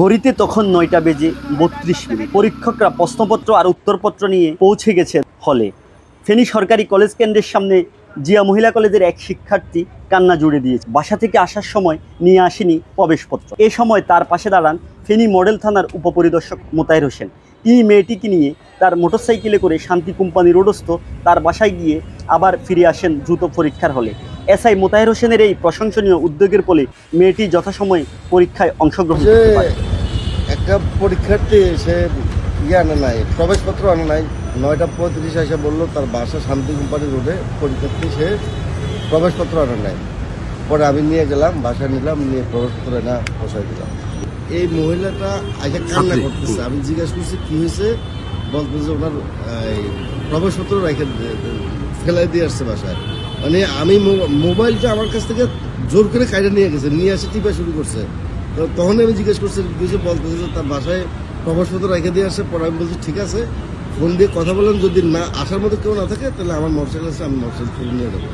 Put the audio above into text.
ঘড়িতে তখন ৯টা বেজে ৩২ মিনিট। পরীক্ষকরা প্রশ্নপত্র আর উত্তরপত্র নিয়ে পৌঁছে গেছে হলে। ফেনী সরকারি কলেজ কেন্দ্রের সামনে জিয়া মহিলা কলেজের এক শিক্ষার্থী কান্না জুড়ে দিয়েছে। বাসা থেকে আসার সময় নিয়ে আসেনি প্রবেশপত্র। এ সময় তার পাশে দাঁড়ান ফেনী মডেল থানার উপপরিদর্শক মোতাহের হোসেন। তিনি মেয়েটিকে নিয়ে তার মোটরসাইকেলে করে শান্তি কোম্পানি রোডস্থ তার বাসায় গিয়ে আবার ফিরে আসেন দ্রুত পরীক্ষার হলে। এসআই মোতাহের হোসেনের এই প্রশংসনীয় উদ্যোগের ফলে মেয়েটি যথাসময়ে পরীক্ষায় অংশগ্রহণ করতে পারে। একটা পরীক্ষার্থী সে আনে নাই, প্রবেশপত্র আনে নাই। ৯টা ৩৫ এসে বললো তার বাসা শান্তি কোম্পানি রোডে, পরীক্ষার্থী সে প্রবেশপত্র আনে নাই। পরে আমি নিয়ে গেলাম, বাসা নিলাম, নিয়ে প্রবেশপত্র না বসাই দিলাম। এই মহিলাটা আগে কান্না করতেছে। আমি জিজ্ঞাসা করছি কি হয়েছে, বলতেছে ওনার প্রবেশপত্র রেখে ফেলাই দিয়ে আসছে বাসায়। মানে আমি মোবাইলটা আমার কাছ থেকে জোর করে কাইডে নিয়ে গেছে, নিয়ে আসে টিপা শুরু করছে। তখন আমি জিজ্ঞেস করছি, বলতেছে যে তার বাসায় প্রবেশপত্র রেখে দিয়ে আসে। পরে আমি বলছি ঠিক আছে, ফোন দিয়ে কথা বলেন, যদি না আসার মতো কেউ না থাকে তাহলে আমার মোটরসাইকেল আছে, আমি মোটরসাইকেল নিয়ে যাবো।